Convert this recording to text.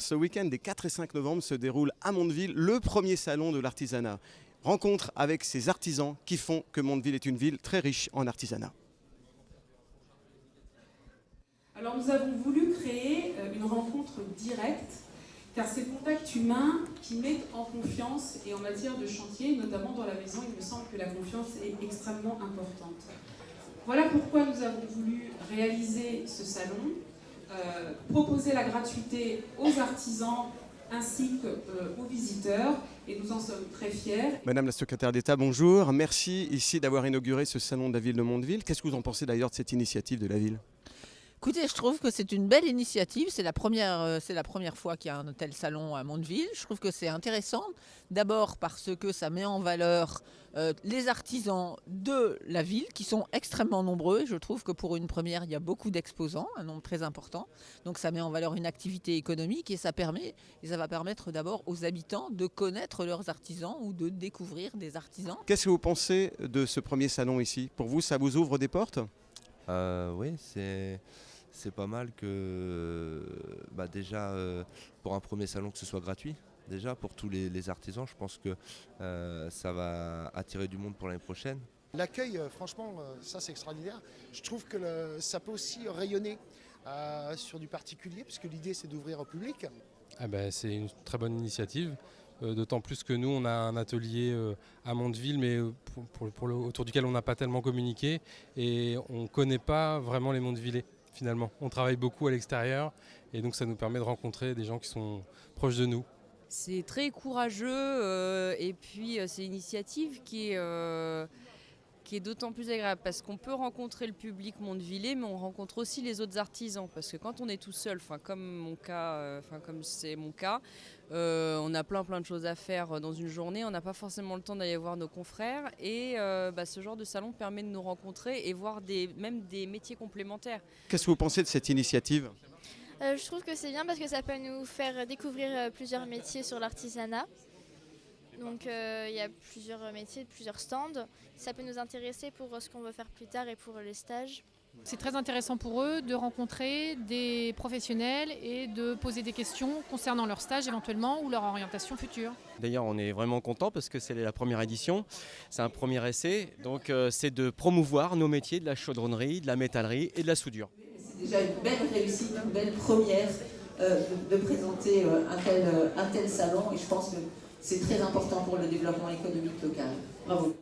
Ce week-end des 4 et 5 novembre se déroule à Mondeville le premier salon de l'artisanat. Rencontre avec ces artisans qui font que Mondeville est une ville très riche en artisanat. Alors nous avons voulu créer une rencontre directe, car c'est le contact humain qui met en confiance et en matière de chantier, notamment dans la maison, il me semble que la confiance est extrêmement importante. Voilà pourquoi nous avons voulu réaliser ce salon, proposer la gratuité aux artisans ainsi qu'aux visiteurs, et nous en sommes très fiers. Madame la secrétaire d'État, bonjour. Merci ici d'avoir inauguré ce salon de la ville de Mondeville. Qu'est-ce que vous en pensez d'ailleurs de cette initiative de la ville ? Écoutez, je trouve que c'est une belle initiative. C'est la première fois qu'il y a un tel salon à Mondeville. Je trouve que c'est intéressant. D'abord parce que ça met en valeur les artisans de la ville qui sont extrêmement nombreux. Je trouve que pour une première, il y a beaucoup d'exposants, un nombre très important. Donc ça met en valeur une activité économique et ça va permettre d'abord aux habitants de connaître leurs artisans ou de découvrir des artisans. Qu'est-ce que vous pensez de ce premier salon ici ? Pour vous, ça vous ouvre des portes ? Oui, c'est pas mal que déjà pour un premier salon que ce soit gratuit. Déjà pour tous les artisans, je pense que ça va attirer du monde pour l'année prochaine. L'accueil, franchement, ça c'est extraordinaire. Je trouve que ça peut aussi rayonner sur du particulier, puisque l'idée c'est d'ouvrir au public. C'est une très bonne initiative, d'autant plus que nous on a un atelier à Mondeville, mais autour duquel on n'a pas tellement communiqué et on ne connaît pas vraiment les Mondevillais finalement. On travaille beaucoup à l'extérieur et donc ça nous permet de rencontrer des gens qui sont proches de nous. C'est très courageux et puis c'est une initiative qui est d'autant plus agréable parce qu'on peut rencontrer le public mondevillais, mais on rencontre aussi les autres artisans. Parce que quand on est tout seul, comme c'est mon cas, on a plein de choses à faire dans une journée. On n'a pas forcément le temps d'aller voir nos confrères. Et ce genre de salon permet de nous rencontrer et voir même des métiers complémentaires. Qu'est-ce que vous pensez de cette initiative ? Je trouve que c'est bien parce que ça peut nous faire découvrir plusieurs métiers sur l'artisanat. Donc il y a plusieurs métiers, plusieurs stands. Ça peut nous intéresser pour ce qu'on veut faire plus tard et pour les stages. C'est très intéressant pour eux de rencontrer des professionnels et de poser des questions concernant leur stage éventuellement ou leur orientation future. D'ailleurs, on est vraiment content parce que c'est la première édition, c'est un premier essai. Donc c'est de promouvoir nos métiers de la chaudronnerie, de la métallerie et de la soudure. C'est déjà une belle réussite, une belle première de présenter un tel salon et je pense que c'est très important pour le développement économique local. Bravo.